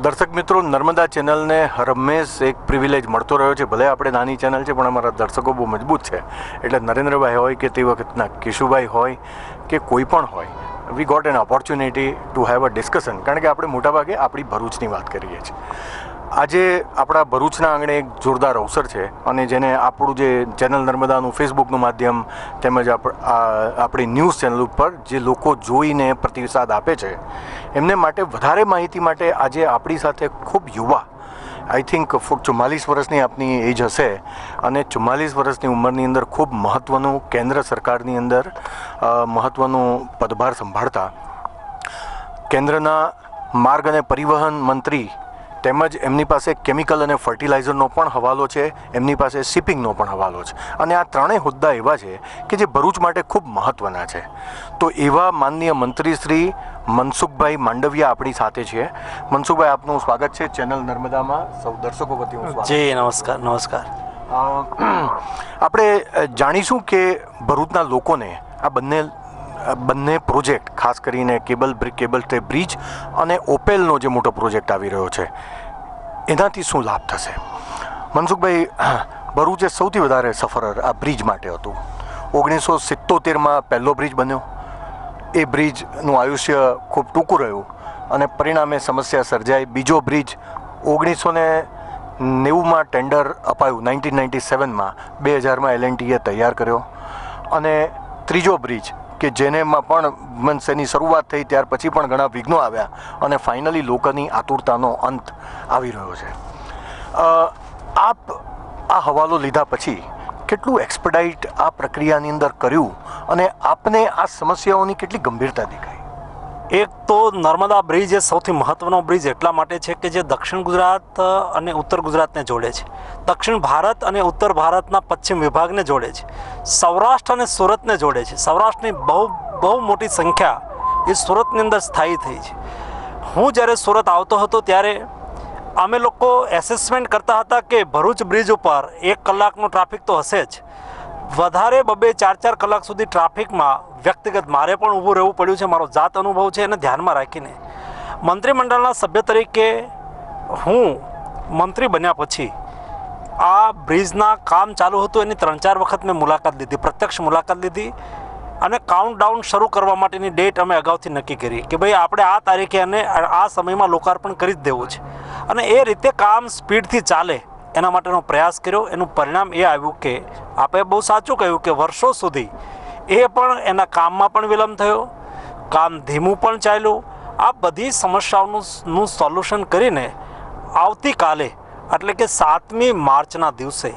દર્શક મિત્રો, નર્મદા ચેનલને હરમેશ એક પ્રિવિલેજ મળતો રહ્યો છે. ભલે આપણે નાની ચેનલ છે, પણ અમારા દર્શકો બહુ મજબૂત છે. એટલે નરેન્દ્રભાઈ હોય કે તે વખતના કેશુભાઈ હોય કે કોઈ પણ હોય, we got an opportunity to have a discussion. કારણ કે આપણે મોટાભાગે આપણી ભરૂચની વાત કરીએ છીએ. આજે આપણા ભરૂચના આંગણે એક જોરદાર અવસર છે, અને જેને આપણું જે ચેનલ નર્મદાનું ફેસબુકનું માધ્યમ તેમજ આપણી ન્યૂઝ ચેનલ ઉપર જે લોકો જોઈને પ્રતિસાદ આપે છે, એમને માટે વધારે માહિતી માટે આજે આપણી સાથે ખૂબ યુવા, આઈ થિંક 44 વર્ષની આપની એજ હશે, અને 44 વર્ષની ઉંમરની અંદર ખૂબ મહત્ત્વનું કેન્દ્ર સરકારની અંદર મહત્ત્વનું પદભાર સંભાળતા કેન્દ્રના માર્ગ અને પરિવહન મંત્રી, તેમજ એમની પાસે કેમિકલ અને ફર્ટિલાઇઝરનો પણ હવાલો છે, એમની પાસે શિપિંગનો પણ હવાલો છે, અને આ ત્રણેય હોદ્દા એવા છે કે જે ભરૂચ માટે ખૂબ મહત્ત્વના છે. તો એવા માનનીય મંત્રી શ્રી મનસુખભાઈ માંડવિયા આપણી સાથે છે. મનસુખભાઈ, આપનું સ્વાગત છે ચેનલ નર્મદામાં. સૌ દર્શકો વતી હું સ્વાગત. જી નમસ્કાર. આપણે જાણીશું કે ભરૂચના લોકોને આ બંને પ્રોજેક્ટ, ખાસ કરીને કેબલ સ્ટે બ્રિજ અને ઓપેલનો જે મોટો પ્રોજેક્ટ આવી રહ્યો છે, એનાથી શું લાભ થશે? મનસુખભાઈ, ભરૂચે સૌથી વધારે સફર આ બ્રિજ માટે હતું. 1977માં પહેલો બ્રિજ બન્યો. એ બ્રિજનું આયુષ્ય ખૂબ ટૂંકું રહ્યું અને પરિણામે સમસ્યા સર્જાઈ. બીજો બ્રિજ 1990માં ટેન્ડર અપાયું, 1997માં, 2000માં L&Tએ તૈયાર કર્યો. અને ત્રીજો બ્રિજ કે જેનેમાં પણ એની શરૂઆત થઈ, ત્યાર પછી પણ ઘણા વિઘ્નો આવ્યા, અને ફાઇનલી લોકોની આતુરતાનો અંત આવી રહ્યો છે. આપ આ હવાલો લીધા પછી કેટલું એક્સપેડાઇટ આ પ્રક્રિયાની અંદર કર્યું, અને આપને આ સમસ્યાઓની કેટલી ગંભીરતા દેખાઈ? એક તો નર્મદા બ્રિજ એ સૌથી મહત્ત્વનો બ્રિજ એટલા માટે છે કે જે દક્ષિણ ગુજરાત અને ઉત્તર ગુજરાતને જોડે છે, દક્ષિણ ભારત અને ઉત્તર ભારતના પશ્ચિમ વિભાગને જોડે છે, સૌરાષ્ટ્ર અને સુરતને જોડે છે. સૌરાષ્ટ્રની બહુ મોટી સંખ્યા એ સુરતની અંદર સ્થાયી થઈ છે. હું જ્યારે સુરત આવતો હતો ત્યારે અમે લોકો એસેસમેન્ટ કરતા હતા કે ભરૂચ બ્રિજ ઉપર 1 કલાકનો ટ્રાફિક તો હશે જ, વધારે 2-4 કલાક સુધી ટ્રાફિકમાં વ્યક્તિગત મારે પણ ઊભું રહેવું પડ્યું છે. મારો જાત અનુભવ છે, એને ધ્યાનમાં રાખીને મંત્રીમંડળના સભ્ય તરીકે હું મંત્રી બન્યા પછી આ બ્રિજના કામ ચાલુ હતું એની 3-4 વખત મેં મુલાકાત લીધી, પ્રત્યક્ષ મુલાકાત લીધી, અને કાઉન્ટડાઉન શરૂ કરવા માટેની ડેટ અમે અગાઉથી નક્કી કરી કે ભાઈ આપણે આ તારીખે અને આ સમયમાં લોકાર્પણ કરી જ દેવું છે, અને એ રીતે કામ સ્પીડથી ચાલે એના માટેનો પ્રયાસ કર્યો. એનું પરિણામ એ આવ્યું કે આપણે બહુ સાચું કહ્યું કે વર્ષો સુધી એ પણ એના કામમાં પણ વિલંબ થયો, કામ ધીમું પણ ચાલ્યું. આ બધી સમસ્યાઓનું સોલ્યુશન કરીને આવતીકાલે એટલે કે 7મી માર્ચના દિવસે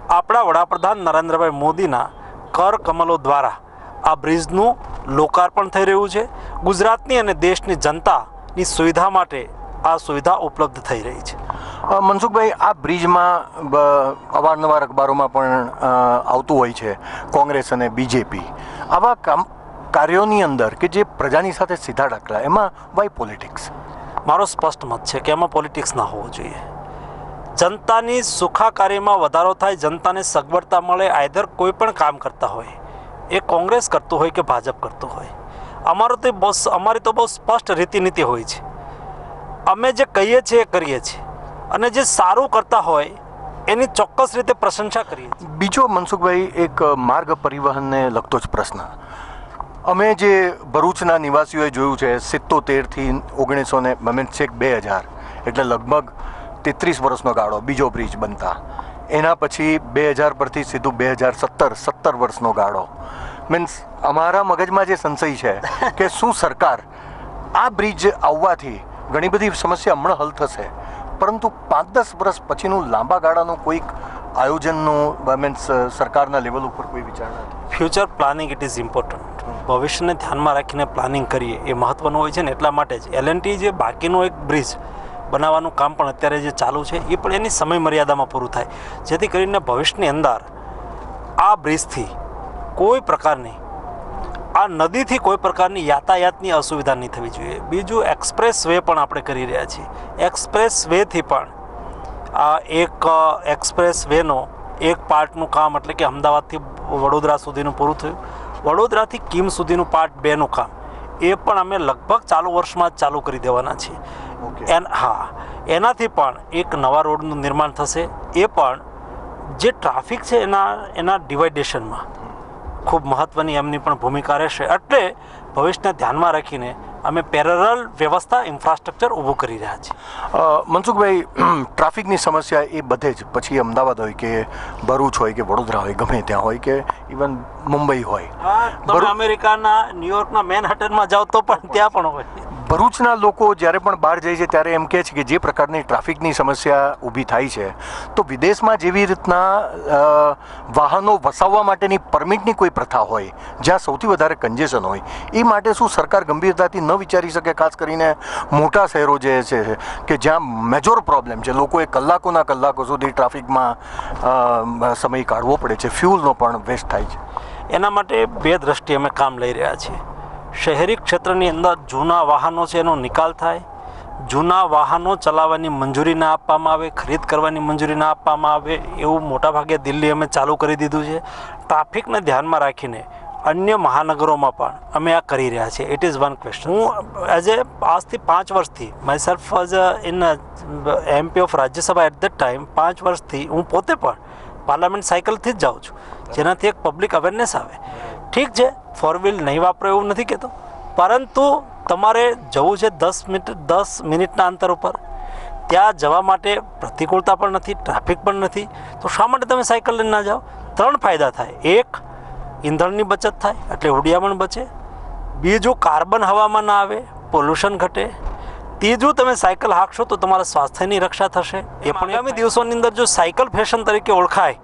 આપણા વડાપ્રધાન નરેન્દ્રભાઈ મોદીના કર કમલો દ્વારા આ બ્રિજનું લોકાર્પણ થઈ રહ્યું છે. ગુજરાતની અને દેશની જનતાની સુવિધા માટે આ સુવિધા ઉપલબ્ધ થઈ રહી છે. મનસુખભાઈ, આ બ્રિજમાં અવારનવાર અખબારોમાં પણ આવતું હોય છે કોંગ્રેસ અને બીજેપી આવા કાર્યોની અંદર કે જે પ્રજાની સાથે સીધા ટકરાય, એમાં વાય પોલિટિક્સ? મારો સ્પષ્ટ મત છે કે એમાં પોલિટિક્સ ના હોવો જોઈએ. જનતાની સુખાકારીમાં વધારો થાય, જનતાને સગવડતા મળે, આઈધર કોઈ પણ કામ કરતા હોય, એ કોંગ્રેસ કરતું હોય કે ભાજપ કરતું હોય, અમારી તો બહુ સ્પષ્ટ રીતિનીતિ હોય છે. અમે જે કહીએ છીએ એ કરીએ છીએ, અને જે સારું કરતા હોય એની ચોક્કસ રીતે પ્રશંસા કરીએ છીએ. બીજો મનસુખભાઈ, એક માર્ગ પરિવહનને લગતો જ પ્રશ્ન. અમે જે ભરૂચના નિવાસીઓએ જોયું છે, 77થી 2000 એટલે લગભગ 33 વર્ષનો ગાળો બીજો બ્રિજ બનતા, એના પછી 2000 પરથી સીધું 17 વર્ષનો ગાળો. મીન્સ અમારા મગજમાં જે સંશય છે કે શું સરકાર આ બ્રિજ આવવાથી ઘણી બધી સમસ્યા હમણાં હલ થશે, પરંતુ 5-10 વર્ષ પછીનું લાંબા ગાળાનું કોઈક આયોજનનું મીન્સ સરકારના લેવલ ઉપર કોઈ વિચારણા? Future planning it is important. ભવિષ્યને ધ્યાનમાં રાખીને પ્લાનિંગ કરીએ એ મહત્ત્વનું હોય છે ને. એટલા માટે જ L&T જે બાકીનો એક બ્રિજ બનાવવાનું કામ પણ અત્યારે જે ચાલુ છે એ પણ એની સમય મર્યાદામાં પૂરું થાય, જેથી કરીને ભવિષ્યની અંદર આ બ્રિજથી કોઈ પ્રકારની, આ નદીથી કોઈ પ્રકારની યાતાયાતની અસુવિધા નહીં થવી જોઈએ. બીજું, એક્સપ્રેસ વે પણ આપણે કરી રહ્યા છીએ. એક્સપ્રેસ વેથી પણ આ એક એક્સપ્રેસ વેનો એક પાર્ટનું કામ એટલે કે અમદાવાદથી વડોદરા સુધીનું પૂરું થયું. વડોદરાથી કીમ સુધીનું પાર્ટ 2નું કામ એ પણ અમે લગભગ ચાલુ વર્ષમાં જ ચાલુ કરી દેવાના છીએ. એનાથી પણ એક નવા રોડનું નિર્માણ થશે. એ પણ જે ટ્રાફિક છે એના ડિવાઇડેશનમાં ખૂબ મહત્ત્વની એમની પણ ભૂમિકા રહેશે. એટલે ભવિષ્યને ધ્યાનમાં રાખીને અમે પેરેલલ વ્યવસ્થા ઇન્ફ્રાસ્ટ્રક્ચર ઊભું કરી રહ્યા છીએ. મનસુખભાઈ, ટ્રાફિકની સમસ્યા એ બધે જ, પછી અમદાવાદ હોય કે ભરૂચ હોય કે વડોદરા હોય, ગમે ત્યાં હોય કે ઇવન મુંબઈ હોય, તમે અમેરિકાના ન્યુયોર્કના મેનહટનમાં જાઓ તો પણ ત્યાં પણ હોય. ભરૂચના લોકો જ્યારે પણ બહાર જાય છે ત્યારે એમ કહે છે કે જે પ્રકારની ટ્રાફિકની સમસ્યા ઊભી થાય છે, તો વિદેશમાં જેવી રીતના વાહનો વસાવવા માટેની પરમિટની કોઈ પ્રથા હોય, જ્યાં સૌથી વધારે કન્જેશન હોય, એ માટે શું સરકાર ગંભીરતાથી ન વિચારી શકે? ખાસ કરીને મોટા શહેરો જે છે કે જ્યાં મેજોર પ્રોબ્લેમ છે, લોકોએ કલાકોના કલાકો સુધી ટ્રાફિકમાં સમય કાઢવો પડે છે, ફ્યુલનો પણ વેસ્ટ થાય છે. એના માટે બે દ્રષ્ટિએ અમે કામ લઈ રહ્યા છીએ. શહેરી ક્ષેત્રની અંદર જૂના વાહનો છે એનો નિકાલ થાય, જૂના વાહનો ચલાવવાની મંજૂરી ના આપવામાં આવે, ખરીદ કરવાની મંજૂરી ના આપવામાં આવે, એવું મોટાભાગે દિલ્હી અમે ચાલુ કરી દીધું છે. ટ્રાફિકને ધ્યાનમાં રાખીને અન્ય મહાનગરોમાં પણ અમે આ કરી રહ્યા છીએ. It is one question. હું આજથી 5 વર્ષથી myself in MP of Rajya Sabha at that time 5 વર્ષથી હું પોતે પણ પાર્લામેન્ટ સાયકલથી જ જાઉં છું, જેનાથી એક પબ્લિક અવેરનેસ આવે. ઠીક છે, 4 વ્હીલ નહીં વાપરો એવું નથી કહેતો, પરંતુ તમારે જવું છે 10 મિનિટના અંતર ઉપર, ત્યાં જવા માટે પ્રતિકૂળતા પણ નથી, ટ્રાફિક પણ નથી, તો શા માટે તમે સાયકલ લઈને ના જાઓ? 3 ફાયદા થાય. એક, ઈંધણની બચત થાય એટલે હુડિયામણ બચે. બીજું, કાર્બન હવામાં ના આવે, પોલ્યુશન ઘટે. ત્રીજું, તમે સાયકલ હાંકશો તો તમારા સ્વાસ્થ્યની રક્ષા થશે. એ પણ આગામી દિવસોની અંદર જો સાયકલ ફેશન તરીકે ઓળખાય.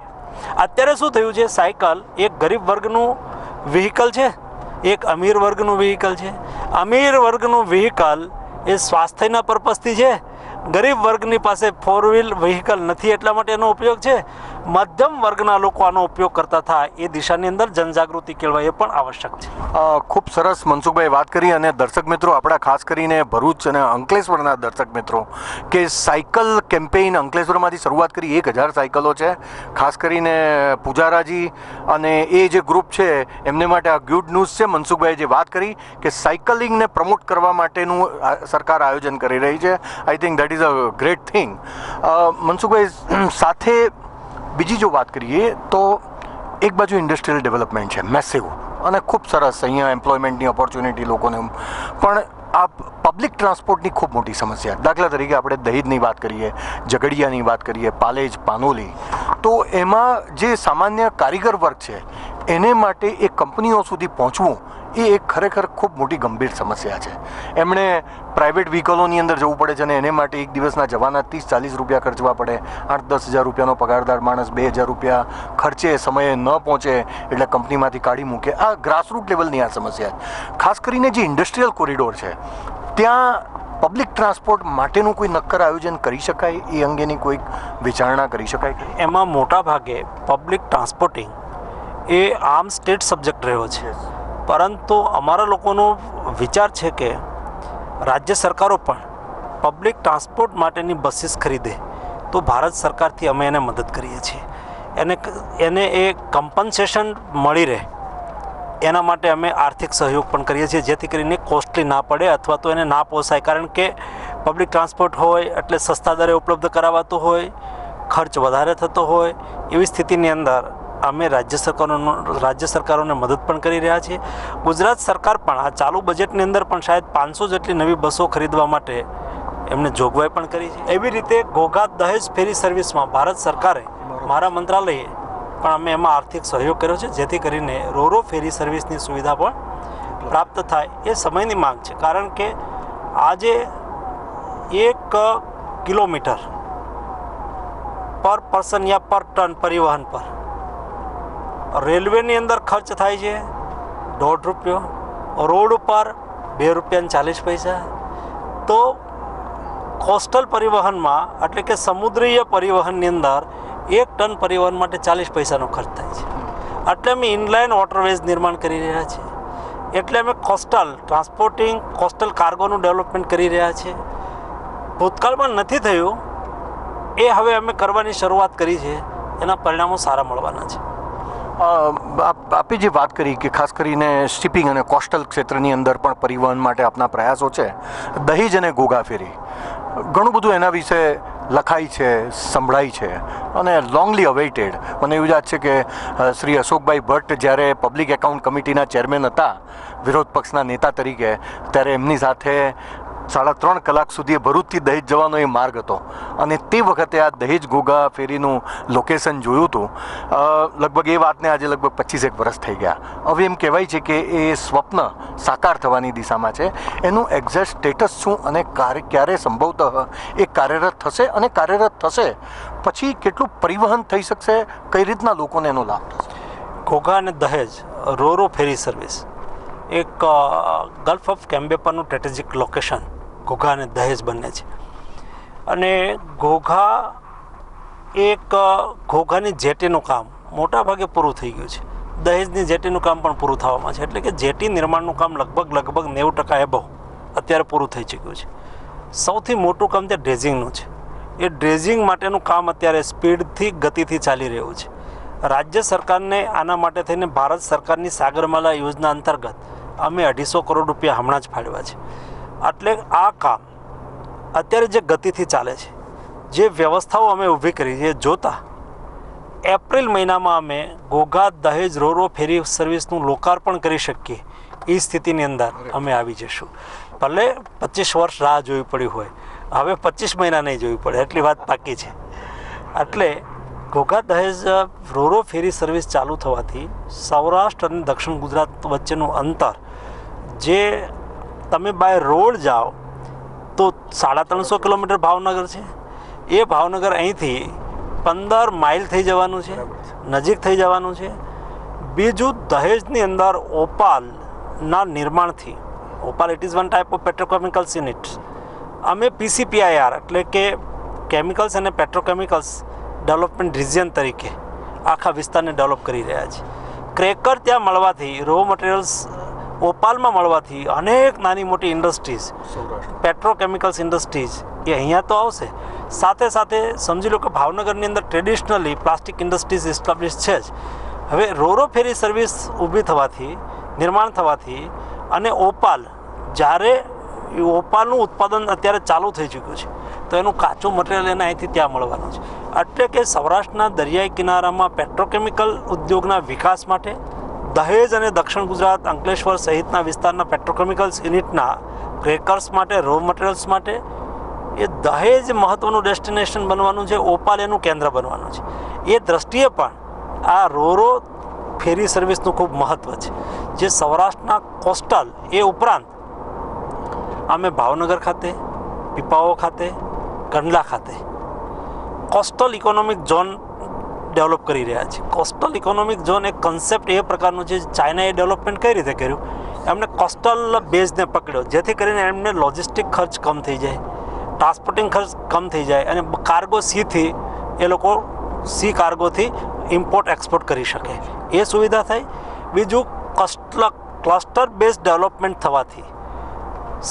અત્યારે શું થયું છે, સાયકલ એક ગરીબ વર્ગનું વ્હીકલ છે, એક અમીર વર્ગનું વ્હીકલ છે. અમીર વર્ગનું વ્હીકલ એ સ્વાસ્થ્યના પર્પઝથી છે, ગરીબ વર્ગની પાસે 4 વ્હીલ વ્હીકલ નથી, એટલા માટે એનો ઉપયોગ છે. મધ્યમ વર્ગના લોકો આનો ઉપયોગ કરતા થાય એ દિશાની અંદર જનજાગૃતિ કેળવાય, એ પણ આવશ્યક છે. ખૂબ સરસ મનસુખભાઈ વાત કરી. અને દર્શક મિત્રો, આપણા ખાસ કરીને ભરૂચ અને અંકલેશ્વરના દર્શક મિત્રો, કે સાયકલ કેમ્પેઇન અંકલેશ્વરમાંથી શરૂઆત કરી, 1000 સાયકલો છે. ખાસ કરીને પૂજારાજી અને એ જે ગ્રુપ છે એમને માટે આ ગુડ ન્યૂઝ છે. મનસુખભાઈએ જે વાત કરી કે સાયકલિંગને પ્રમોટ કરવા માટેનું સરકાર આયોજન કરી રહી છે, I think that is a great thing. Mansukhbhai, સાથે બીજી જો વાત કરીએ તો એક બાજુ ઇન્ડસ્ટ્રીયલ ડેવલપમેન્ટ છે મેસિવ અને ખૂબ સરસ, અહીંયા એમ્પ્લોયમેન્ટની ઓપોર્ચ્યુનિટી લોકોને, પણ આ પબ્લિક ટ્રાન્સપોર્ટની ખૂબ મોટી સમસ્યા. દાખલા તરીકે આપણે દહેજની વાત કરીએ, ઝઘડિયાની વાત કરીએ, પાલેજ, પાનોલી, તો એમાં જે સામાન્ય કારીગર વર્ગ છે એને માટે એ કંપનીઓ સુધી પહોંચવું એ એક ખરેખર ખૂબ મોટી ગંભીર સમસ્યા છે. એમણે પ્રાઇવેટ વ્હીકલોની અંદર જવું પડે છે અને એને માટે એક દિવસના જવાના 30-40 રૂપિયા ખર્ચવા પડે. 8-10 હજાર રૂપિયાનો પગારદાર માણસ 2000 રૂપિયા ખર્ચે, સમયે ન પહોંચે એટલે કંપનીમાંથી કાઢી મૂકે. આ ગ્રાસરૂટ લેવલની આ સમસ્યા છે. ખાસ કરીને જે ઇન્ડસ્ટ્રીયલ કોરિડોર છે ત્યાં પબ્લિક ટ્રાન્સપોર્ટ માટેનું કોઈ નક્કર આયોજન કરી શકાય, એ અંગેની કોઈ વિચારણા કરી શકાય? એમાં મોટા ભાગે પબ્લિક ટ્રાન્સપોર્ટિંગ એ આમ સ્ટેટ સબ્જેક્ટ રહ્યો છે, પરંતુ અમારા લોકોનો વિચાર છે કે રાજ્ય સરકારો પણ પબ્લિક ટ્રાન્સપોર્ટ માટેની બસીસ ખરીદે તો ભારત સરકારથી અમે એને મદદ કરીએ છીએ. એને એ કમ્પન્સેશન મળી રહે એના માટે અમે આર્થિક સહયોગ પણ કરીએ છીએ, જેથી કરીને કોસ્ટલી ના પડે અથવા તો એને ના પોસાય. કારણ કે પબ્લિક ટ્રાન્સપોર્ટ હોય એટલે સસ્તા દરે ઉપલબ્ધ કરાવાતું હોય, ખર્ચ વધારે થતો હોય, એવી સ્થિતિની અંદર અમે રાજ્ય સરકારોને મદદ પણ કરી રહ્યા છીએ. ગુજરાત સરકાર પણ આ ચાલુ બજેટની અંદર પણ શાયદ 500 જેટલી નવી બસો ખરીદવા માટે એમને જોગવાઈ પણ કરી છે. એવી રીતે ઘોઘા દહેજ ફેરી સર્વિસમાં ભારત સરકારે, મારા મંત્રાલયે પણ અમે એમાં આર્થિક સહયોગ કર્યો છે, જેથી કરીને રોરો ફેરી સર્વિસની સુવિધા પણ પ્રાપ્ત થાય. એ સમયની માંગ છે, કારણ કે આજે 1 કિલોમીટર પર પર્સન યા પર ટન પરિવહન પર રેલવેની અંદર ખર્ચ થાય છે 1.5 રૂપિયો, રોડ ઉપર 2 રૂપિયા 40 પૈસા. તો કોસ્ટલ પરિવહનમાં એટલે કે સમુદ્રીય પરિવહનની અંદર 1 ટન પરિવહન માટે 40 પૈસાનો ખર્ચ થાય છે. એટલે અમે ઇનલાઇન વોટરવેઝ નિર્માણ કરી રહ્યા છીએ, એટલે અમે કોસ્ટલ ટ્રાન્સપોર્ટિંગ, કોસ્ટલ કાર્ગોનું ડેવલપમેન્ટ કરી રહ્યા છીએ. ભૂતકાળમાં નથી થયું, એ હવે અમે કરવાની શરૂઆત કરી છે, એના પરિણામો સારા મળવાના છે. આપે જે વાત કરી કે ખાસ કરીને શિપિંગ અને કોસ્ટલ ક્ષેત્રની અંદર પણ પરિવહન માટે આપના પ્રયાસો છે. દહેજ અને ઘોઘા ફેરી, ઘણું બધું એના વિશે લખાય છે, સંભળાય છે અને લોંગલી અવેઇટેડ. મને એવું યાદ છે કે શ્રી અશોકભાઈ ભટ્ટ જ્યારે પબ્લિક એકાઉન્ટ કમિટીના ચેરમેન હતા વિરોધ પક્ષના નેતા તરીકે, ત્યારે એમની સાથે 3.5 કલાક સુધી ભરૂચથી દહેજ જવાનો એ માર્ગ હતો અને તે વખતે આ દહેજ ઘોઘા ફેરીનું લોકેશન જોયું હતું. લગભગ એ વાતને આજે લગભગ 25 વર્ષ થઈ ગયા. હવે એમ કહેવાય છે કે એ સ્વપ્ન સાકાર થવાની દિશામાં છે. એનું એક્ઝેક્ટ સ્ટેટસ શું અને ક્યારે સંભવતઃ એ કાર્યરત થશે અને કાર્યરત થશે પછી કેટલું પરિવહન થઈ શકશે, કઈ રીતના લોકોને એનો લાભ થશે? ઘોઘા અને દહેજ રોરો ફેરી સર્વિસ એક ગલ્ફ ઓફ કેમ્બે પરનું સ્ટ્રેટેજિક લોકેશન ઘોઘા અને દહેજ બંને છે. અને ઘોઘાની જેટીનું કામ મોટા ભાગે પૂરું થઈ ગયું છે. દહેજની જેટીનું કામ પણ પૂરું થવામાં છે. એટલે કે જેટી નિર્માણનું કામ લગભગ 90% એબવ અત્યારે પૂરું થઈ ચૂક્યું છે. સૌથી મોટું કામ ત્યાં ડ્રેઝિંગનું છે. એ ડ્રેઝિંગ માટેનું કામ અત્યારે સ્પીડથી ગતિથી ચાલી રહ્યું છે. રાજ્ય સરકારને આના માટે થઈને ભારત સરકારની સાગરમાલા યોજના અંતર્ગત અમે 250 કરોડ રૂપિયા હમણાં જ ફાળવ્યા છે. એટલે આ કામ અત્યારે જે ગતિથી ચાલે છે, જે વ્યવસ્થાઓ અમે ઊભી કરી છે, જોતા એપ્રિલ મહિનામાં અમે ઘોઘા દહેજ રોરો ફેરી સર્વિસનું લોકાર્પણ કરી શકીએ એ સ્થિતિની અંદર અમે આવી જઈશું. ભલે 25 વર્ષ રાહ જોવી પડી હોય, હવે 25 મહિના નહીં જોવી પડે, એટલી વાત પાકી છે. એટલે ઘોઘા દહેજ રોરો ફેરી સર્વિસ ચાલુ થવાથી સૌરાષ્ટ્ર અને દક્ષિણ ગુજરાત વચ્ચેનું અંતર, જે તમે બાય રોડ જાઓ તો 350 કિલોમીટર ભાવનગર છે, એ ભાવનગર અહીંથી 15 માઇલ થઈ જવાનું છે, નજીક થઈ જવાનું છે. બીજું, દહેજની અંદર ઓપાલના નિર્માણથી, OPaL it is one type of petrochemicals unit, અમે PCPIR એટલે કે કેમિકલ્સ અને પેટ્રોકેમિકલ્સ ડેવલપમેન્ટ રિજિયન તરીકે આખા વિસ્તારને ડેવલપ કરી રહ્યા છે. ક્રેકર ત્યાં મળવાથી, રો મટીરિયલ્સ ઓપાલમાં મળવાથી અનેક નાની મોટી ઇન્ડસ્ટ્રીઝ, પેટ્રોકેમિકલ્સ ઇન્ડસ્ટ્રીઝ એ અહીંયા તો આવશે. સાથે સાથે સમજી લો કે ભાવનગરની અંદર ટ્રેડિશનલી પ્લાસ્ટિક ઇન્ડસ્ટ્રીઝ એસ્ટાબ્લિશ છે જ. હવે રોરો ફેરી સર્વિસ ઊભી થવાથી, નિર્માણ થવાથી, અને ઓપાલ, જ્યારે ઓપાલનું ઉત્પાદન અત્યારે ચાલુ થઈ ચૂક્યું છે તો એનું કાચું મટીરિયલ એને અહીંથી ત્યાં મળવાનું છે. એટલે કે સૌરાષ્ટ્રના દરિયાઈ કિનારામાં પેટ્રોકેમિકલ ઉદ્યોગના વિકાસ માટે, દહેજ અને દક્ષિણ ગુજરાત, અંકલેશ્વર સહિતના વિસ્તારના પેટ્રોકેમિકલ્સ યુનિટના ક્રેકર્સ માટે, રો મટીરિયલ્સ માટે એ દહેજ મહત્ત્વનું ડેસ્ટિનેશન બનવાનું છે. ઓપાલ એનું કેન્દ્ર બનવાનું છે. એ દ્રષ્ટિએ પણ આ રોરો ફેરી સર્વિસનું ખૂબ મહત્ત્વ છે. જે સૌરાષ્ટ્રના કોસ્ટલ, એ ઉપરાંત અમે ભાવનગર ખાતે, પીપાવાવ ખાતે, કંડલા ખાતે કોસ્ટલ ઇકોનોમિક ઝોન ડેવલપ કરી રહ્યા છે. કોસ્ટલ ઇકોનોમિક ઝોન એક કન્સેપ્ટ એ પ્રકારનું છે, ચાઇનાએ ડેવલપમેન્ટ કઈ રીતે કર્યું, એમણે કોસ્ટલ બેઝને પકડ્યો, જેથી કરીને એમને લોજિસ્ટિક ખર્ચ કમ થઈ જાય, ટ્રાન્સપોર્ટિંગ ખર્ચ કમ થઈ જાય અને કાર્ગો સીથી એ લોકો સી કાર્ગોથી ઇમ્પોર્ટ એક્સપોર્ટ કરી શકે, એ સુવિધા થઈ. બીજું, ક્લસ્ટર બેઝ ડેવલપમેન્ટ થવાથી,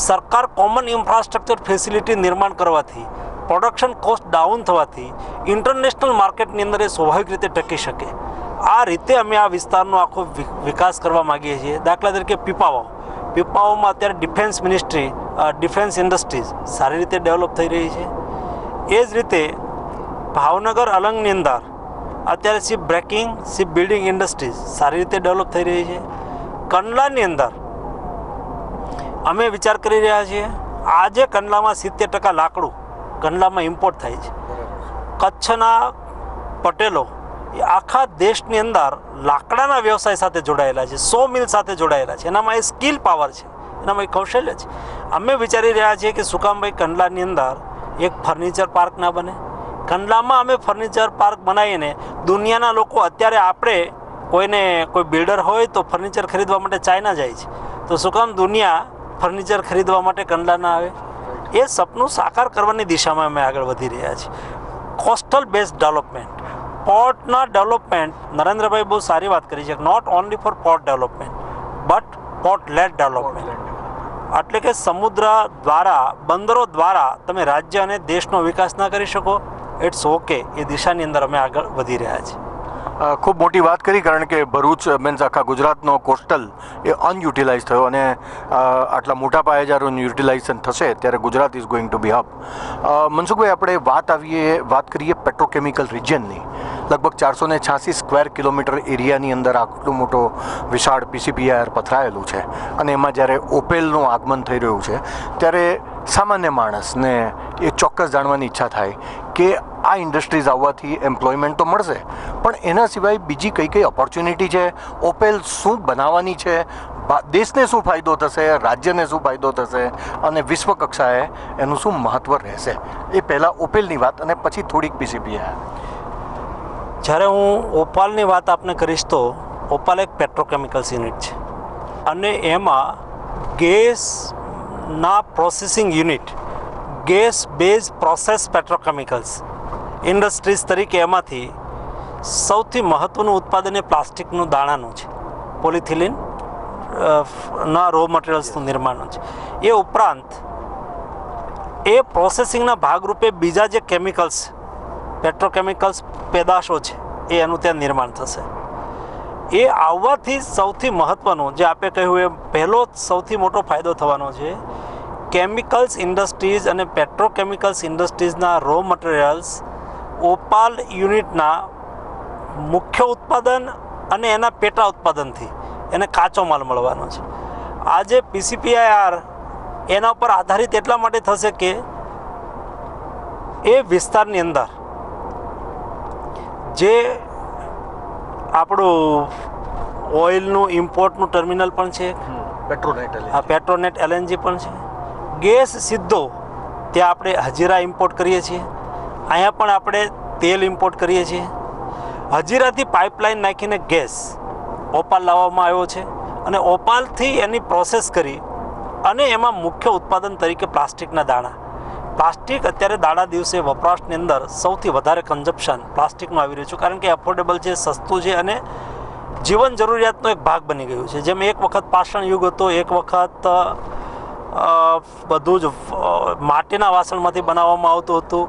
સરકાર કોમન ઇન્ફ્રાસ્ટ્રક્ચર ફેસિલિટી નિર્માણ કરવાથી, પ્રોડક્શન કોસ્ટ ડાઉન થવાથી ઇન્ટરનેશનલ માર્કેટની અંદર એ સ્વાભાવિક રીતે ટકી શકે. આ રીતે અમે આ વિસ્તારનો આખો વિકાસ કરવા માગીએ છીએ. દાખલા તરીકે પીપાવાવમાં અત્યારે ડિફેન્સ મિનિસ્ટ્રી, ડિફેન્સ ઇન્ડસ્ટ્રીઝ સારી રીતે ડેવલપ થઈ રહી છે. એ જ રીતે ભાવનગર અલંગની અંદર અત્યારે ship breaking, ship building industries સારી રીતે ડેવલપ થઈ રહી છે. કંડલાની અંદર અમે વિચાર કરી રહ્યા છીએ, આજે કંડલામાં 70% લાકડું કંડલામાં ઇમ્પોર્ટ થાય છે. કચ્છના પટેલો એ આખા દેશની અંદર લાકડાના વ્યવસાય સાથે જોડાયેલા છે, 100 મિલ સાથે જોડાયેલા છે. એનામાં એ સ્કિલ પાવર છે, એનામાં એ કૌશલ્ય છે. અમે વિચારી રહ્યા છીએ કે સુકામભાઈ કંડલાની અંદર એક ફર્નિચર પાર્ક ના બને. કંડલામાં અમે ફર્નિચર પાર્ક બનાવીને દુનિયાના લોકો, અત્યારે આપણે કોઈ બિલ્ડર હોય તો ફર્નિચર ખરીદવા માટે ચાઇના જાય છે, તો શું કામ દુનિયા ફર્નિચર ખરીદવા માટે કંડલા ના આવે? એ સપનું સાકાર કરવાની દિશામાં અમે આગળ વધી રહ્યા છીએ. કોસ્ટલ બેઝ ડેવલપમેન્ટ, પોર્ટના ડેવલપમેન્ટ, નરેન્દ્રભાઈ બહુ સારી વાત કરી છે, not only for port development but port led development. એટલે કે સમુદ્ર દ્વારા, બંદરો દ્વારા તમે રાજ્ય અને દેશનો વિકાસ ના કરી શકો, ઇટ્સ ઓકે. એ દિશાની અંદર અમે આગળ વધી રહ્યા છીએ. ખૂબ મોટી વાત કરી, કારણ કે ભરૂચ મીન્સ આખા ગુજરાતનો કોસ્ટલ એ અનયુટિલાઇઝ થયો અને આટલા મોટા પાયે જ્યારે યુટિલાઇઝેશન થશે ત્યારે Gujarat is going to be hub. Mansukhbhai, આપણે વાત કરીએ પેટ્રોકેમિકલ રિજિયનની. લગભગ 486 સ્ક્વેર કિલોમીટર એરિયાની અંદર આટલું મોટો વિશાળ PCPIR પથરાયેલું છે અને એમાં જ્યારે ઓપેલનું આગમન થઈ રહ્યું છે ત્યારે સામાન્ય માણસને એ ચોક્કસ જાણવાની ઈચ્છા થાય કે આ ઇન્ડસ્ટ્રીઝ આવવાથી એમ્પ્લોયમેન્ટ તો મળશે, પણ એના સિવાય બીજી કઈ કઈ ઓપોર્ચ્યુનિટી છે? ઓપેલ શું બનાવવાની છે? દેશને શું ફાયદો થશે? રાજ્યને શું ફાયદો થશે? અને વિશ્વ કક્ષાએ એનું શું મહત્ત્વ રહેશે? એ પહેલાં ઓપેલની વાત અને પછી થોડીક PCPIR. જ્યારે હું ઓપાલની વાત આપને કરીશ તો ઓપાલ એક પેટ્રોકેમિકલ્સ યુનિટ છે અને એમાં ગેસના processing unit, gas base process petrochemicals industries તરીકે એમાંથી સૌથી મહત્ત્વનું ઉત્પાદન એ પ્લાસ્ટિકનું દાણાનું છે. પોલિથિલિન ના રો મટીરિયલ્સનું નિર્માણનું છે. એ ઉપરાંત એ પ્રોસેસિંગના ભાગરૂપે બીજા જે કેમિકલ્સ, પેટ્રોકેમિકલ્સ પેદાશો છે એ એનું ત્યાં નિર્માણ થશે. એ આવવાથી સૌથી મહત્ત્વનું જે આપે કહ્યું એ પહેલો સૌથી મોટો ફાયદો થવાનો છે. કેમિકલ્સ ઇન્ડસ્ટ્રીઝ અને પેટ્રોકેમિકલ્સ ઇન્ડસ્ટ્રીઝના રો મટીરિયલ્સ ઓપાલ યુનિટના મુખ્ય ઉત્પાદન અને એના પેટા ઉત્પાદનથી એને કાચો માલ મળવાનો છે. આજે PCPIR એના ઉપર આધારિત એટલા માટે થશે કે એ વિસ્તારની અંદર જે આપણું ઓઇલનું ઇમ્પોર્ટનું ટર્મિનલ પણ છે, પેટ્રોનેટ LNG પણ છે. ગેસ સીધો ત્યાં આપણે હજીરા ઇમ્પોર્ટ કરીએ છીએ, અહીંયા પણ આપણે તેલ ઇમ્પોર્ટ કરીએ છીએ. હજીરાથી પાઇપલાઇન નાખીને ગેસ ઓપાલ લાવવામાં આવ્યો છે અને ઓપાલથી એની પ્રોસેસ કરી અને એમાં મુખ્ય ઉત્પાદન તરીકે પ્લાસ્ટિકના દાણા. પ્લાસ્ટિક અત્યારે દાડા દિવસે વપરાશની અંદર સૌથી વધારે કન્ઝપ્શન પ્લાસ્ટિકનું આવી રહ્યું છે, કારણ કે એફોર્ડેબલ છે, સસ્તું છે અને જીવન જરૂરિયાતનો એક ભાગ બની ગયું છે. જેમ એક વખત પાષાણ યુગ હતો, એક વખત બધું જ માટીના વાસણમાંથી બનાવવામાં આવતું હતું,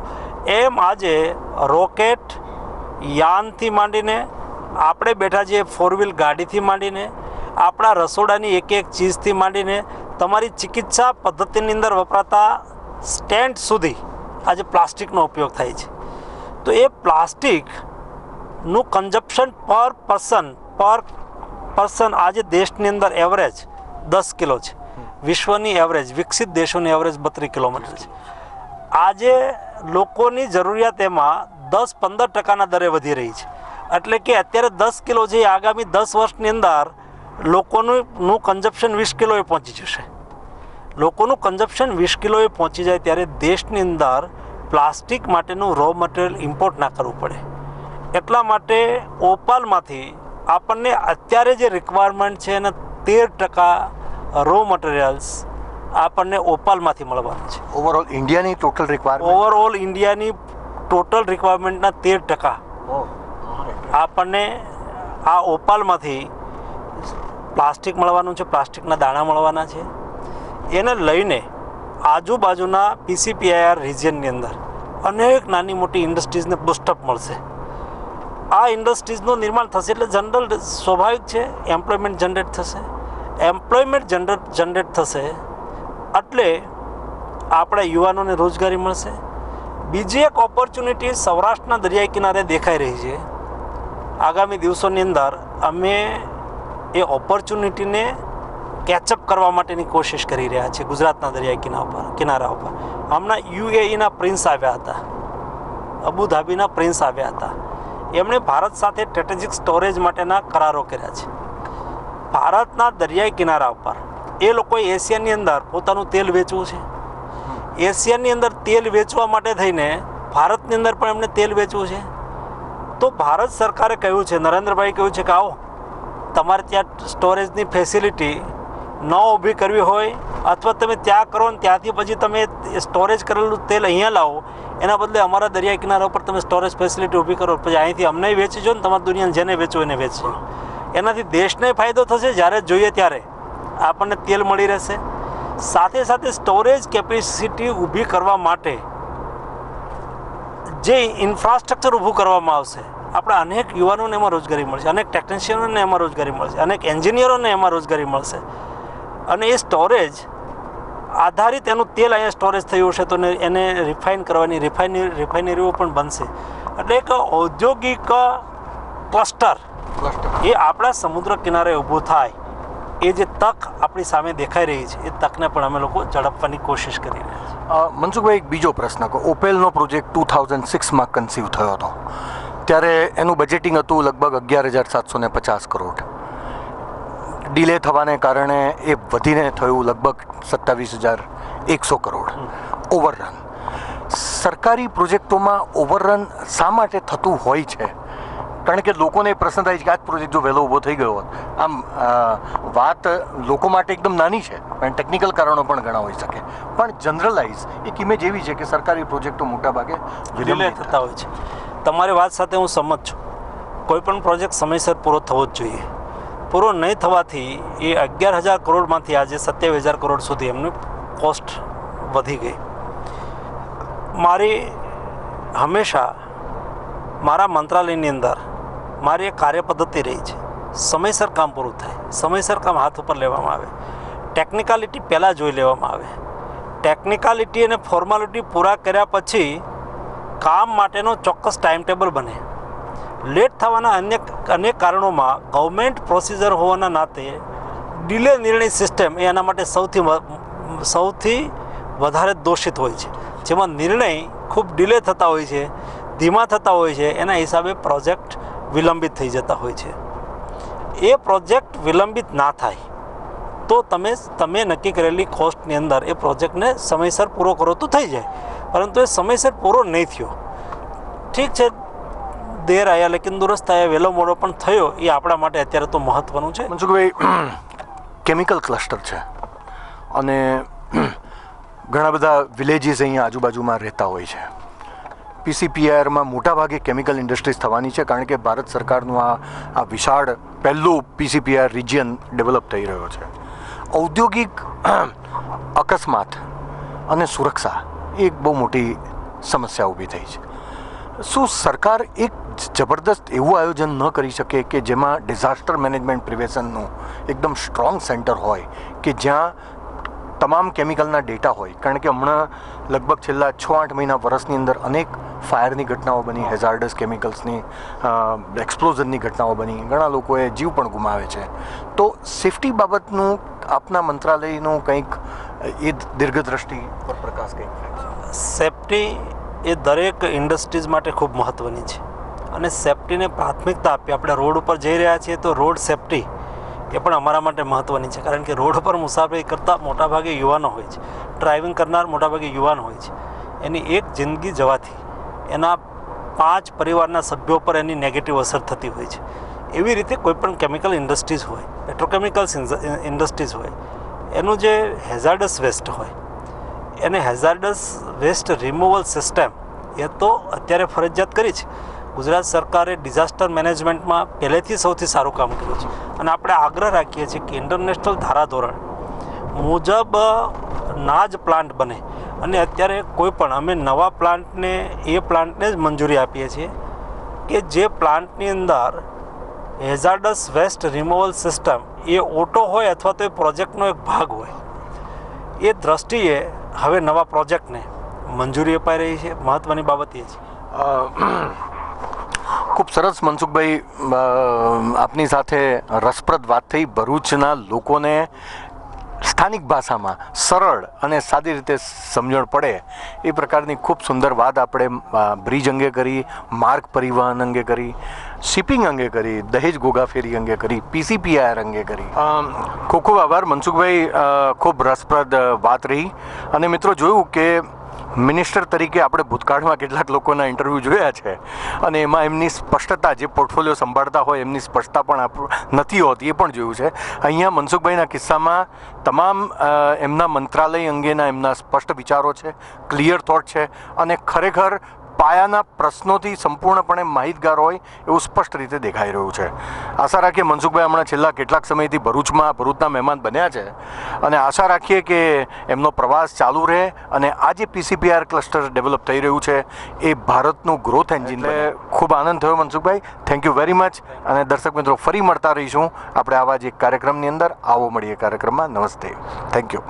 એમ આજે રોકેટ યાનથી માંડીને આપણે બેઠા છીએ 4 વ્હીલ ગાડીથી માંડીને આપણા રસોડાની એક એક ચીજથી માંડીને તમારી ચિકિત્સા પદ્ધતિની અંદર વપરાતા સ્ટેન્ટ સુધી આજે પ્લાસ્ટિકનો ઉપયોગ થાય છે. તો એ પ્લાસ્ટિકનું કન્ઝપ્શન પર પર્સન આજે દેશની અંદર એવરેજ 10 કિલો છે. વિશ્વની એવરેજ, વિકસિત દેશોની એવરેજ 32 કિલોમીટર છે. આજે લોકોની જરૂરિયાત એમાં 10-15% દરે વધી રહી છે. એટલે કે અત્યારે 10 કિલો છે, આગામી 10 વર્ષની અંદર લોકોનું કન્ઝપ્શન 20 કિલોએ પહોંચી જશે. લોકોનું કન્ઝપ્શન 20 કિલોએ પહોંચી જાય ત્યારે દેશની અંદર પ્લાસ્ટિક માટેનું રો મટીરિયલ ઇમ્પોર્ટ ના કરવું પડે. એટલા માટે ઓપાલમાંથી આપણને અત્યારે જે રિક્વાયરમેન્ટ છે એના 13% રો મટીરિયલ્સ આપણને ઓપાલમાંથી મળવાનું છે. ઓવરઓલ ઇન્ડિયાની ટોટલ રિક્વાયરમેન્ટના 13% આપણને આ ઓપાલમાંથી પ્લાસ્ટિક મળવાનું છે, પ્લાસ્ટિકના દાણા મળવાના છે. એને લઈને આજુબાજુના PCPIR રિજિયનની અંદર અનેક નાની મોટી ઇન્ડસ્ટ્રીઝને બુસ્ટઅપ મળશે. આ ઇન્ડસ્ટ્રીઝનું નિર્માણ થશે એટલે જનરલ સ્વાભાવિક છે એમ્પ્લોયમેન્ટ જનરેટ થશે. એમ્પ્લોયમેન્ટ જનરેટ થશે એટલે આપણા યુવાનોને રોજગારી મળશે. બીજી એક ઓપોર્ચ્યુનિટી સૌરાષ્ટ્રના દરિયાઈ કિનારે દેખાઈ રહી છે. આગામી દિવસોની અંદર અમે એ ઓપોર્ચ્યુનિટીને કેચઅપ કરવા માટેની કોશિશ કરી રહ્યા છીએ. ગુજરાતના દરિયાઈ કિનારા ઉપર હમણાં UAEના પ્રિન્સ આવ્યા હતા, અબુધાબીના પ્રિન્સ આવ્યા હતા. એમણે ભારત સાથે સ્ટ્રેટેજિક સ્ટોરેજ માટેના કરારો કર્યા છે. ભારતના દરિયાઈ કિનારા ઉપર એ લોકોએ એશિયાની અંદર પોતાનું તેલ વેચવું છે. એશિયાની અંદર તેલ વેચવા માટે થઈને ભારતની અંદર પણ એમને તેલ વેચવું છે. તો ભારત સરકારે કહ્યું છે, નરેન્દ્રભાઈ કહ્યું છે કે આવો તમારે ત્યાં સ્ટોરેજની ફેસિલિટી ન ઊભી કરવી હોય અથવા તમે ત્યાં કરો ને ત્યાંથી પછી તમે સ્ટોરેજ કરેલું તેલ અહીંયા લાવો, એના બદલે અમારા દરિયા કિનારા ઉપર તમે સ્ટોરેજ ફેસિલિટી ઊભી કરો, પછી અહીંથી અમને વેચી જો ને તમારી દુનિયાને જેને વેચવું એને વેચજો. એનાથી દેશને ફાયદો થશે, જ્યારે જોઈએ ત્યારે આપણને તેલ મળી રહેશે. સાથે સાથે સ્ટોરેજ કેપેસિટી ઊભી કરવા માટે જે ઇન્ફ્રાસ્ટ્રક્ચર ઊભું કરવામાં આવશે આપણા અનેક યુવાનોને એમાં રોજગારી મળશે, અનેક ટેકનિશિયનોને એમાં રોજગારી મળશે, અનેક એન્જિનિયરોને એમાં રોજગારી મળશે. અને એ સ્ટોરેજ આધારિત એનું તેલ અહીંયા સ્ટોરેજ થયું હશે તો એને રિફાઇન કરવાની રિફાઇનરીઓ પણ બનશે. એટલે એક ઔદ્યોગિક ક્લસ્ટર એ આપણા સમુદ્ર કિનારે ઊભું થાય, એ જે તક આપણી સામે દેખાઈ રહી છે, એ તકને પણ અમે લોકો ઝડપવાની કોશિશ કરી રહ્યા છીએ. મનસુખભાઈ, એક બીજો પ્રશ્ન કહો. ઓપેલનો પ્રોજેક્ટ 2006માં કન્સીવ થયો હતો, ત્યારે એનું બજેટિંગ હતું લગભગ 11,750 કરોડ. ડિલે થવાને કારણે એ વધીને થયું લગભગ 27,100 કરોડ ઓવરરન. સરકારી પ્રોજેક્ટોમાં ઓવરરન શા માટે થતું હોય છે? કારણ કે લોકોને પ્રશ્ન થાય છે કે આ જ પ્રોજેક્ટ જો વહેલો ઊભો થઈ ગયો હોત. આમ વાત લોકો માટે એકદમ નાની છે, પણ ટેકનિકલ કારણો પણ ઘણા હોઈ શકે. પણ જનરલાઇઝ એક ઇમેજ એવી છે કે સરકારી પ્રોજેક્ટો મોટાભાગે ડિલે થતા હોય છે. તમારી વાત સાથે હું સંમત છું. કોઈ પણ પ્રોજેક્ટ સમયસર પૂરો થવો જ જોઈએ. પૂરો નહીં થવાથી એ 11,000 કરોડમાંથી આજે 27,000 કરોડ સુધી એમની કોસ્ટ વધી ગઈ. મારી હંમેશા મારા મંત્રાલયની અંદર મારી એક કાર્યપદ્ધતિ રહી છે, સમયસર કામ પૂરું થાય, સમયસર કામ હાથ ઉપર લેવામાં આવે, ટેકનિકાલિટી પહેલાં જોઈ લેવામાં આવે. ટેકનિકાલિટી અને ફોર્માલિટી પૂરા કર્યા પછી કામ માટેનો ચોક્કસ ટાઈમ ટેબલ બને. લેટ થવાના અનેક કારણોમાં ગવર્મેન્ટ પ્રોસિજર હોવાના નાતે ડિલે નિર્ણય સિસ્ટમ એ એના માટે સૌથી વધારે દોષિત હોય છે, જેમાં નિર્ણય ખૂબ ડિલે થતા હોય છે, ધીમા થતા હોય છે. એના હિસાબે પ્રોજેક્ટ વિલંબિત થઈ જતા હોય છે. એ પ્રોજેક્ટ વિલંબિત ના થાય તો તમે નક્કી કરેલી કોસ્ટની અંદર એ પ્રોજેક્ટને સમયસર પૂરો કરો તો થઈ જાય, પરંતુ એ સમયસર પૂરો નહીં થયો. ઠીક છે, દેર આવ્યા લેકિન દુરસ્ત આવ્યા, વહેલો મોડો પણ થયો, એ આપણા માટે અત્યારે તો મહત્ત્વનું છે. મનસુખભાઈ, કેમિકલ ક્લસ્ટર છે અને ઘણા બધા વિલેજીસ અહીંયા આજુબાજુમાં રહેતા હોય છે. PCPIRમાં મોટાભાગે કેમિકલ ઇન્ડસ્ટ્રીઝ થવાની છે, કારણ કે ભારત સરકારનું આ વિશાળ પહેલું PCPIR રિજિયન ડેવલપ થઈ રહ્યો છે. ઔદ્યોગિક અકસ્માત અને સુરક્ષા એક બહુ મોટી સમસ્યા ઊભી થઈ છે. શું સરકાર એક જબરદસ્ત એવું આયોજન ન કરી શકે કે જેમાં ડિઝાસ્ટર મેનેજમેન્ટ પ્રિવેન્શનનું એકદમ સ્ટ્રોંગ સેન્ટર હોય, કે જ્યાં તમામ કેમિકલના ડેટા હોય? કારણ કે હમણાં લગભગ છેલ્લા 6-8 મહિના વર્ષની અંદર અનેક ફાયરની ઘટનાઓ બની, હેઝાર્ડસ કેમિકલ્સની એક્સપ્લોઝનની ઘટનાઓ બની, ઘણા લોકોએ જીવ પણ ગુમાવે છે. તો સેફટી બાબતનું આપના મંત્રાલયનું કંઈક એ દીર્ઘદ્રષ્ટિ પર પ્રકાશ કંઈક ફેંકશે? સેફટી એ દરેક ઇન્ડસ્ટ્રીઝ માટે ખૂબ મહત્ત્વની છે અને સેફટીને પ્રાથમિકતા આપી. આપણે રોડ ઉપર જઈ રહ્યા છીએ તો રોડ સેફટી એ પણ અમારા માટે મહત્ત્વની છે, કારણ કે રોડ પર મુસાફરી કરતા મોટાભાગે યુવાનો હોય છે, ડ્રાઇવિંગ કરનાર મોટાભાગે યુવાન હોય છે. એની એક જિંદગી જવાથી એના 5 પરિવારના સભ્યો પર એની નેગેટિવ અસર થતી હોય છે. એવી રીતે કોઈપણ કેમિકલ ઇન્ડસ્ટ્રીઝ હોય, પેટ્રોકેમિકલ્સ ઇન્ડસ્ટ્રીઝ હોય, એનું જે હેઝાર્ડસ વેસ્ટ હોય, એને હેઝાર્ડસ વેસ્ટ રિમૂવલ સિસ્ટમ એ તો અત્યારે ફરજિયાત કરી છે. ગુજરાત સરકારે ડિઝાસ્ટર મેનેજમેન્ટમાં પહેલેથી સૌથી સારું કામ કર્યું છે અને આપણે આગ્રહ રાખીએ છીએ કે ઇન્ટરનેશનલ ધારાધોરણ મુજબ ના જ પ્લાન્ટ બને. અને અત્યારે કોઈ પણ અમે નવા પ્લાન્ટને જ મંજૂરી આપીએ છીએ કે જે પ્લાન્ટની અંદર હેઝાર્ડસ વેસ્ટ રિમૂવલ સિસ્ટમ એ ઓટો હોય અથવા તો એ પ્રોજેક્ટનો એક ભાગ હોય. એ દ્રષ્ટિએ હવે નવા પ્રોજેક્ટને મંજૂરી અપાઈ રહી છે. મહત્ત્વની બાબત એ છે. ખૂબ સરસ મનસુખભાઈ, આપની સાથે રસપ્રદ વાત થઈ. ભરૂચના લોકોને સ્થાનિક ભાષામાં સરળ અને સાદી રીતે સમજણ પડે એ પ્રકારની ખૂબ સુંદર વાત આપણે બ્રિજ અંગે કરી, માર્ગ પરિવહન અંગે કરી, શિપિંગ અંગે કરી, દહેજ ઘોઘા ફેરી અંગે કરી, PCPIR અંગે કરી. ખૂબ ખૂબ આભાર મનસુખભાઈ, ખૂબ રસપ્રદ વાત રહી. અને મિત્રો, જોયું કે મિનિસ્ટર તરીકે આપણે ભૂતકાળમાં કેટલાક લોકોના ઇન્ટરવ્યૂ જોયા છે અને એમાં એમની સ્પષ્ટતા, જે પોર્ટફોલિયો સંભાળતા હોય એમની સ્પષ્ટતા પણ નથી હોતી, એ પણ જોયું છે. અહીંયા મનસુખભાઈના કિસ્સામાં તમામ એમના મંત્રાલય અંગેના એમના સ્પષ્ટ વિચારો છે, ક્લિયર થોટ છે અને ખરેખર પાયાના પ્રશ્નોથી સંપૂર્ણપણે માહિતગાર હોય એવું સ્પષ્ટ રીતે દેખાઈ રહ્યું છે. આશા રાખીએ મનસુખભાઈ હમણાં છેલ્લા કેટલાક સમયથી ભરૂચના મહેમાન બન્યા છે અને આશા રાખીએ કે એમનો પ્રવાસ ચાલુ રહે અને આ જે પીસીપીઆર ક્લસ્ટર ડેવલપ થઈ રહ્યું છે એ ભારતનું ગ્રોથ એન્જિન બને. ખૂબ આનંદ થયો Mansukhbhai, thank you very much. અને દર્શક મિત્રો, ફરી મળતા રહીશું આપણે આવા જ એક કાર્યક્રમની અંદર. આવો મળીએ કાર્યક્રમમાં. નમસ્તે, થેન્ક યુ.